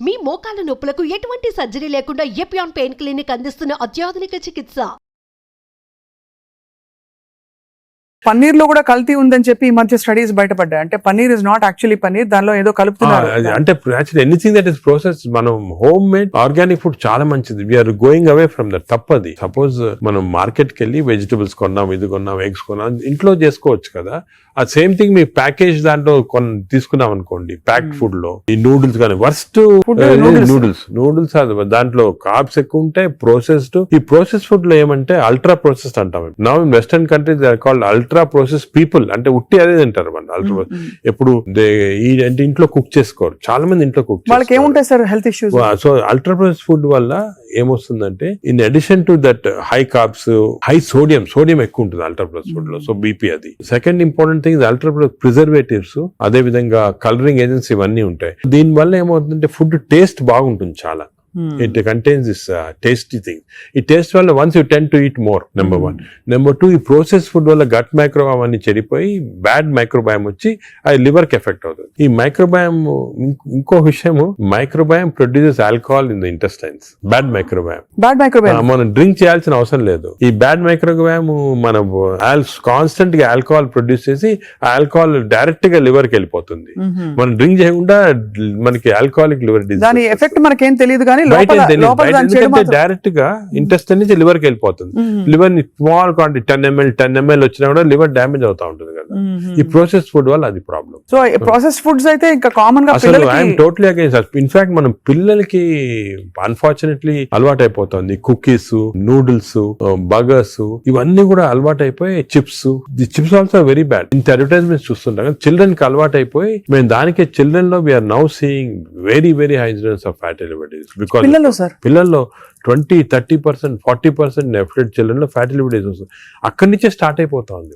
మీ మోకాల నొప్పులకు ఎటువంటి సర్జరీ లేకుండా ఎపియాన్ పెయిన్ క్లినిక్ అందిస్తున్న అత్యాధునిక చికిత్స. పన్నీర్ లో కూడా కల్తీ ఉందని చెప్పి ఈ మధ్య స్టడీస్ బయటపడ్డాయి. అంటే paneer is not actually paneer, దానిలో ఏదో కలుపుతున్నారు. అంటే actually anything that is process, మనం హోమ్ మేడ్ ఆర్గానిక్ ఫుడ్ చాలా మంచిది. We are going away from that. తప్పది. సపోజ్ మనం మార్కెట్ కి వెళ్ళి వెజిటబుల్స్ కొన్నాం, ఇది కొన్నాం, ఎగ్స్ కొన్నాం, ఇంట్లో చేసుకోవచ్చు కదా. ఆ సేమ్ థింగ్ మీ ప్యాకేజ్ దాంట్లో తీసుకున్నాం అనుకోండి, ప్యాక్డ్ ఫుడ్ లో ఈ నూడిల్స్ కానీ వర్స్ట్ నూడిల్స్ దాంట్లో కార్బ్స్ ఎక్కువ ఉంటాయి, ప్రాసెస్డ్. ఈ ప్రాసెస్ ఫుడ్ లో ఏమంటే అల్ట్రా ప్రాసెస్డ్ అంటాం. Now in western countries they are called ultra process people. అంటే ఉట్టి అదే తింటారు మన అల్ట్రా. ఎప్పుడు అంటే ఇంట్లో కుక్ చేసుకోరు చాలా మంది. ఇంట్లో కుక్ వాళ్ళకి ఏముంటాయి sir health issues. So ultra process food వల్ల ఏమొస్తుందంటే in addition to that high carbs, high sodium ఎక్కువ ఉంటుంది అల్ట్రా ప్రాసెస్ ఫుడ్ లో. సో బీపీ అది. Second important thing ultra preservatives, అదే విధంగా కలరింగ్ ఏజెంట్స్ ఇవన్నీ ఉంటాయి. దీని వల్ల ఏమవుతుందంటే ఫుడ్ టేస్ట్ బాగుంటుంది చాలా. It contains this tasty thing. ఈ టేస్ట్ వల్ల once you tend to eat more, number one. Number two, ఈ ప్రాసెస్ ఫుడ్ వల్ల గట్ మైక్రోబయామ్ అన్ని చెడిపోయి బ్యాడ్ మైక్రోబయామ్ వచ్చి అది లివర్ కి ఎఫెక్ట్ అవుతుంది. ఈ మైక్రోబయామ్ ఇంకో విషయము, microbiome produces alcohol in the intestines. Bad microbiome మనం డ్రింక్ చేయాల్సిన అవసరం లేదు. ఈ బ్యాడ్ మైక్రోబయామ్ మనం కాన్స్టెంట్ గా ఆల్కహాల్ ప్రొడ్యూస్ చేసి ఆల్కహాల్ డైరెక్ట్ గా లివర్ కి వెళ్ళిపోతుంది. మనం డ్రింక్ చేయకుండా మనకి ఆల్కహాలిక్ లివర్ డిసీజ్. దాని ఎఫెక్ట్ మనకేం తెలియదు కానీ డైరెక్ట్ గా ఇంటెస్టైన్ నుంచి లివర్ కి వెళ్ళిపోతుంది. లివర్ ని స్మాల్ క్వాంటిటీ 10 ml వచ్చినా కూడా లివర్ డ్యామేజ్ అవుతా ఉంటుంది కదా. ఈ ప్రాసెస్ ఫుడ్ వల్ల అది ప్రాబ్లం. సో ప్రాసెస్ ఫుడ్స్ అయితే ఇంకా కామన్ గా ఐఎమ్ టోటలీ అగైన్స్. ఇన్ఫాక్ట్ మనం పిల్లలకి అన్ఫార్చునేట్లీ అలవాటు అయిపోతుంది. కుకీస్, నూడిల్స్, బర్గర్స్ ఇవన్నీ కూడా అలవాటు అయిపోయి chips. The chips also very bad. ఇంత అడ్వర్టైజ్మెంట్స్ చూస్తుంటాం. చిల్డ్రన్ కి అలవాటు అయిపోయి మేము దానికి చిల్డ్రన్ లో we are now seeing very very high incidence of fatty liver disease. పిల్లల్లో 20-30%, 40% నెఫ్లెట్ చిల్డ్రన్ లో ఫ్యాటీ లివర్ డిసీజ్ వస్తుంది. అక్కడి నుంచే స్టార్ట్ అయిపోతా ఉంది.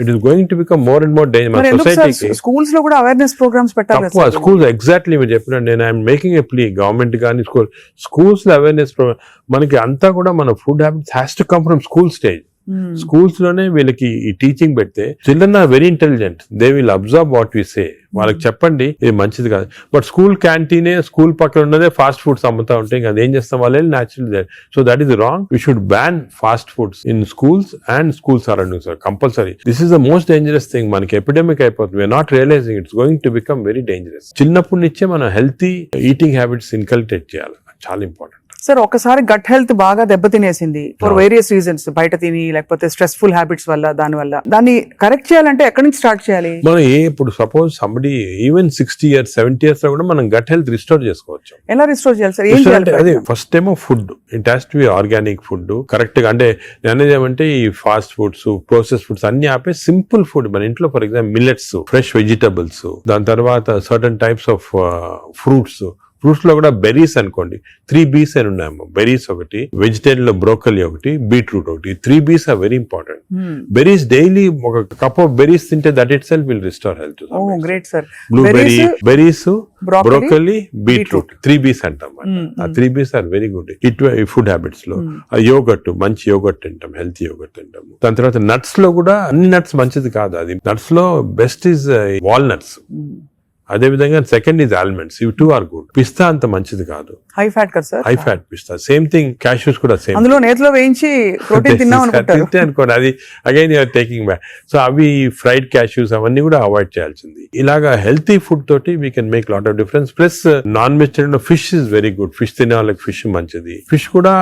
It is going to become more and more danger. సొసైటీకి స్కూల్స్ లో కూడా అవేర్నెస్ ప్రోగ్రామ్స్ పెట్టాలి. స్కూల్స్ ఎగ్జాక్ట్లీ మీరు చెప్పినట్టు నేను I'm making a plea. Government కానీ స్కూల్స్ లో అవేర్నెస్ ప్రోగ్రామ్. మనకి అంతా కూడా మన food habits has to come from school stage. Schools లోనే వీళ్ళకి ఈ టీచింగ్ పెడితే children are very intelligent. They will observe what we say. వాళ్ళకి చెప్పండి ఇది మంచిది కాదు. బట్ స్కూల్ క్యాంటీనే, స్కూల్ పక్కన ఉన్నదే ఫాస్ట్ ఫుడ్స్ అమ్ముతా ఉంటే ఇంకా అదేం చేస్తాం వాళ్ళు natural. So that is wrong. We should ban fast foods in schools and school surroundings compulsory. This is the most dangerous thing. మనకి ఎపిడమిక్ అయిపోతుంది. We are not realising it's going to become very dangerous. చిన్నప్పటి నుంచే మనం healthy eating habits inculcate చేయాలి. చాలా important. Sir ఒకసారి gut health బాగా దెబ్బతినేసింది ఫర్ వేరియస్ రీజన్స్, బయట తిని లేకపోతే స్ట్రెస్ఫుల్ హ్యాబిట్స్ వల్ల, దాన్ని కరెక్ట్ చేయాలంటే ఎక్కడి నుంచి స్టార్ట్ చేయాలి? మనం ఇప్పుడు suppose somebody even 60 years 70 years లో కూడా మనం గట్ హెల్త్ రిస్టోర్ చేసుకోవచ్చు. ఎలా రిస్టోర్ చేయాలి సార్? ఏం చేయాలి? అదే ఫస్ట్ ఏమో food. It has to be organic food correct గా. అంటే అనేది ఏమంటే ఈ ఫాస్ట్ ఫుడ్స్, ప్రాసెస్ ఫుడ్స్ అన్ని ఆపే సింపుల్ ఫుడ్ మన ఇంట్లో. For example millets, fresh vegetables, దాని తర్వాత సర్టన్ టైప్స్ ఆఫ్ ఫ్రూట్స్ లో కూడా బెర్రీస్ అనుకోండి. 3 B's అని ఉన్నాయమ్మా. బెర్రీస్ ఒకటి, వెజిటేరియన్ లో బ్రోకలీ ఒకటి, బీట్రూట్ ఒకటి. 3 B's are very important. Berries daily ఒక కప్ ఆఫ్ బెర్రీస్ తింటే that itself will restore health. Great sir. Blueberry, berries, broccoli, beetroot. 3 B's అంటాం. ఆ 3 B's ఆర్ వెరీ గుడ్ ఈ ఫుడ్ హ్యాబిట్స్ లో. Yoghurt, మంచి yoghurt తింటాం, healthy yoghurt తింటాం. దాని తర్వాత నట్స్ లో కూడా అన్ని నట్స్ మంచిది కాదు. అది నట్స్ లో బెస్ట్ ఈజ్ వాల్నట్స్. అదే విధంగా సెకండ్ ఇస్ ఆల్మండ్స్. ఇవి 2 ఆర్ గుడ్. పిస్తా అంత మంచిది కాదు, హై ఫ్యాట్ కదా సార్. హై ఫ్యాట్ పిస్తా. సేమ్ థింగ్ క్యాష్యూస్ కూడా సేమ్. అందులో నేతిలో వేయించి ప్రోటీన్ తిన్నాం అనుకోండి. అది again you're taking back. So అవి ఫ్రైడ్ క్యాష్యూస్ అవన్నీ కూడా అవాయిడ్ చేయాల్సింది. ఇలాగా హెల్తీ ఫుడ్ తోటి we can make lot of difference. Plus non vegetarian లో fish is very good. Fish తినే వాళ్ళకి ఫిష్ మంచిది. ఫిష్ కూడా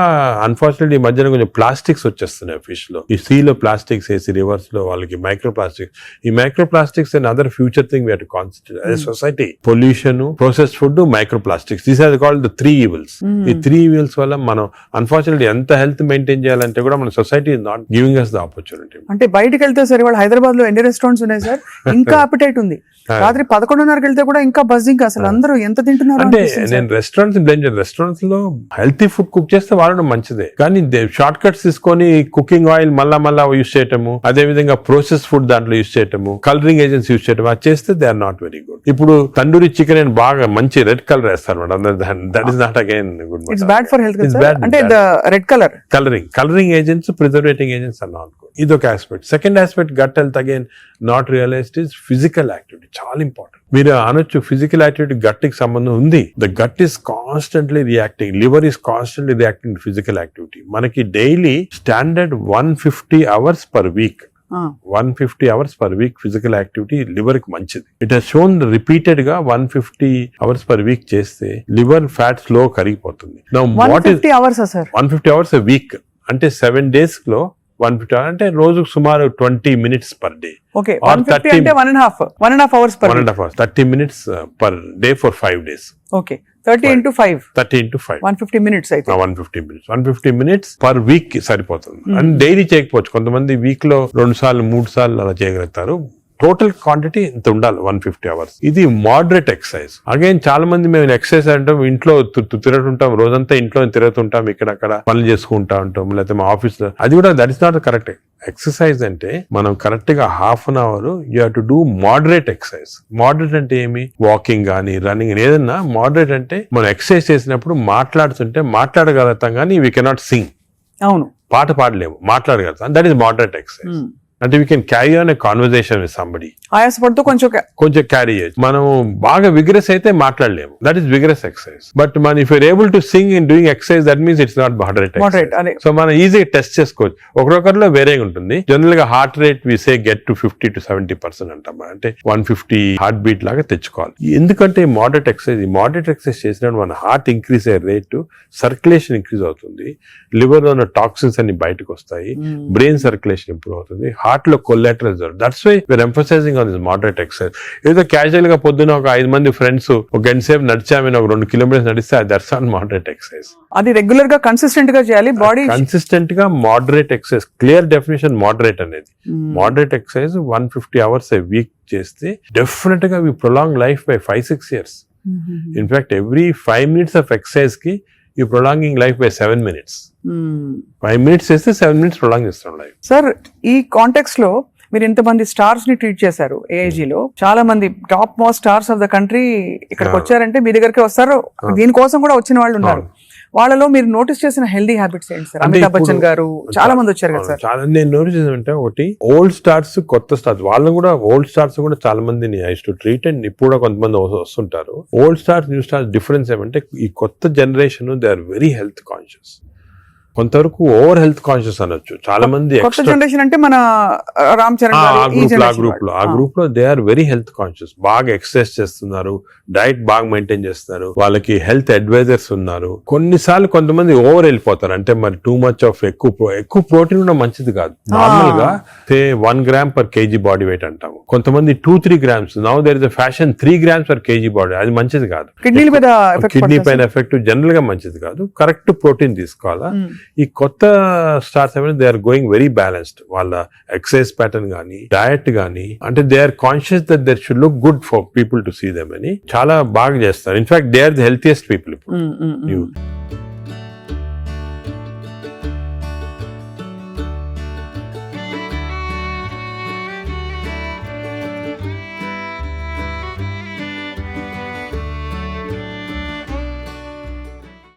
అన్ఫార్చునేట్లీ ఈ మధ్యన కొంచెం ప్లాస్టిక్స్ వచ్చేస్తున్నాయి ఫిష్ లో. ఈ సీ లో ప్లాస్టిక్స్ వేసి రివర్స్ లో వాళ్ళకి మైక్రో ప్లాస్టిక్స్. ఈ micro plastics and other future thing we have to concentrate as a society. Pollution, processed food, micro plastics. These are called the 3 evils. ఈ 3 evils వల్ల మనం అన్ఫార్చునేట్లీ ఎంత హెల్త్ మెయింటైన్ చేయాలంటే కూడా మన society is not giving us the opportunity. అంటే బయటకు వెళ్తే సరే వాళ్ళు హైదరాబాద్ లో ఎన్ని రెస్టారెంట్స్ ఉన్నాయి సార్, ఇంకా అపిటైట్ ఉంది. రాత్రి 11:30కి వెళ్తే కూడా ఇంకా బజ్జింగ్. అసలు అందరూ ఎంత తింటున్నారు అంటే నేను రెస్టారెంట్స్ బ్లేమ్ చేయను. రెస్టారెంట్స్ లో హెల్తీ ఫుడ్ కుక్ చేస్తే వాడడం మంచిదే, కానీ షార్ట్ కట్స్ తీసుకొని కుకింగ్ ఆయిల్ మళ్ళా యూజ్ చేయటము, అదే విధంగా ప్రాసెస్ ఫుడ్ దాంట్లో యూజ్ చేయటము, కలరింగ్ ఏజెంట్స్ యూజ్ చేయటం, అది చేస్తే they are not very good. ఇప్పుడు ఇప్పుడు తండూరి చికెన్ అని బాగా మంచి రెడ్ కలర్ వేస్తారు madam, that is not again good. It's bad for health It's bad, అంటే bad. Red colour colouring agents, preserving agents అన్న అనుకో. ఇది ఒక aspect. Second aspect gut health again not realised is physical activity. చాలా important. మీరు అనొచ్చు physical activity gut కి సంబంధం ఉంది. The gut is constantly reacting, liver is constantly reacting to physical activity. మనకి daily standard 150 hours per week, 150 hours per week physical activity liver కి మంచిది. It has shown repeated గా 150 hours per week చేస్తే liver fat slow కరిగిపోతుంది. Now, what is 150 hours sir? 150 hours a week అంటే 7 days లో 150 hours అంటే రోజుకు సుమారు 20 minutes per day. Okay, Or 150 అంటే 1.5 hours per 1.5 hours, 30 minutes per day for 5 days. Okay, 30 into 5 30 into 5 150 minutes అయితే 150 minutes per week కి సరిపోతుంది. అండ్ డైలీ చేయకపోవచ్చు, కొంతమంది వీక్ లో 2 సార్లు 3 సార్లు అలా చేయగలుగుతారు. టోటల్ క్వాంటిటీ ఇంత ఉండాలి 150 hours. ఇది మోడరేట్ ఎక్సర్సైజ్. అగైన్ చాలా మంది మేము ఎక్సర్సైజ్ అంటాం, ఇంట్లో తిరుగుతుంటాం, రోజంతా ఇంట్లో తిరుగుతుంటాం, ఇక్కడ అక్కడ పనులు చేసుకుంటా ఉంటాం, లేకపోతే మా ఆఫీస్ లో. అది కూడా that is not correct. Exercise అంటే మనం కరెక్ట్ గా ½ an hour you have to do moderate exercise. Moderate అంటే ఏమి? వాకింగ్ కానీ రన్నింగ్ ఏదన్నా. మోడరేట్ అంటే మనం ఎక్సర్సైజ్ చేసినప్పుడు మాట్లాడుతుంటే మాట్లాడగలుగుతాం కానీ వీ కెనాట్ సింగ్. అవును, పాట పాడలేము, మాట్లాడగలుగుతాం. That is moderate exercise. అంటే we can carry on a conversation with somebody. ఆయాసపడుతూ కొంచెం క్యారీ చేయొచ్చు. మనం బాగా విగ్రెస్ అయితే మాట్లాడలేము, that is vigorous exercise. But మన if you're able to sing in doing exercise, that means it's not moderate. So మనం ఈజీగా టెస్ట్ చేసుకోవచ్చు. ఒకరొకరిలో వేరేగా ఉంటుంది. జనరల్ గా heart rate we say get to 50 to 70% అంటాం. అంటే 150 హార్ట్ బీట్ లాగా తెచ్చుకోవాలి. ఎందుకంటే మోడరేట్ ఎక్సర్సైజ్, ఈ మోడరేట్ ఎక్సర్సైజ్ చేసినప్పుడు మన హార్ట్ ఇంక్రీజ్ అయ్యే రేటు, సర్క్యులేషన్ ఇంక్రీజ్ అవుతుంది, లివర్ లో ఉన్న టాక్సిన్స్ అన్ని బయటకు వస్తాయి, బ్రెయిన్ సర్క్యులేషన్ ఇంప్రూవ్ అవుతుంది, హార్ట్ లో కొలాటరల్ జరుగుతుంది. That's why we are emphasising on this moderate exercise. ఏదో క్యాజువల్ గా పొద్దున ఒక 5 మంది ఫ్రెండ్స్ ఒక గంట సేపు నడిచామని ఒక 2 kilometers నడిస్తే దట్స్ నాట్ మోడరేట్ ఎక్సర్సైజ్. అది రెగ్యులర్ గా కన్సిస్టెంట్ గా చేయాలి. బాడీ కన్సిస్టెంట్ గా moderate exercise. Clear definition moderate అనేది. Moderate exercise 150 hours a week చేస్తే డెఫినెట్ గా we prolong life by 5-6 years. In fact every 5 minutes of exercise కి you prolonging life by 7 minutes. 5 minutes చేస్తే 7 minutes prolong చేస్తాం life. Sir, ఈ context లో మీరు ఇంతమంది స్టార్స్ ని ట్రీట్ చేశారు. AIG లో చాలా మంది top most stars of the country ఇక్కడికి వచ్చారంటే మీ దగ్గరికి వస్తారు. దీనికోసం కూడా వచ్చిన వాళ్ళు ఉన్నారు. వాళ్ళలో మీరు నోటీస్ చేసిన హెల్దీ హ్యాబిట్స్ ఏంటి సార్? అమితాబ్ బచ్చన్ గారు చాలా మంది వచ్చారు కదా సార్. చాలా నేను నోటీస్ చేసానంటే, ఒకటి ఓల్డ్ స్టార్స్, కొత్త స్టార్స్. వాళ్ళని కూడా ఓల్డ్ స్టార్స్ కూడా చాలా మందిని ఐ టు ట్రీట్. అండ్ ఇప్పుడు కూడా కొంతమంది వస్తుంటారు. Old stars, new stars difference ఏమంటే, ఈ కొత్త generation they are very health conscious. కొంతవరకు ఓవర్ హెల్త్ కాన్షియస్ అనొచ్చు. చాలా మంది కొత్త జనరేషన్ అంటే మన రామ్ చరణ్ ఆ గ్రూప్ లో they are very health conscious. బాగా ఎక్సర్సైజ్ చేస్తున్నారు, డైట్ బాగా మెయింటైన్ చేస్తున్నారు, వాళ్ళకి హెల్త్ అడ్వైజర్స్ ఉన్నారు. కొన్నిసార్లు కొంతమంది ఓవర్ వెళ్ళిపోతారు. అంటే మరి టూ మచ్ ఆఫ్ ఎక్కువ ప్రోటీన్ కూడా మంచిది కాదు. నార్మల్ గా 1 gram per kg body weight అంటాము. కొంతమంది 2-3 grams. Now there is a fashion 3 grams per kg body. అది మంచిది కాదు. కిడ్నీ పైన ఎఫెక్ట్ జనరల్ గా మంచిది కాదు. కరెక్ట్ ప్రోటీన్ తీసుకోవాలా. ఈ కొత్త స్టార్స్ ఏమైనా they are going very balanced. వాళ్ళ ఎక్సర్సైజ్ ప్యాటర్న్ గానీ, డయట్ గానీ, అంటే they are conscious that there should look good for people to see them అని చాలా బాగా చేస్తారు. In fact they are the healthiest people ఇప్పుడు.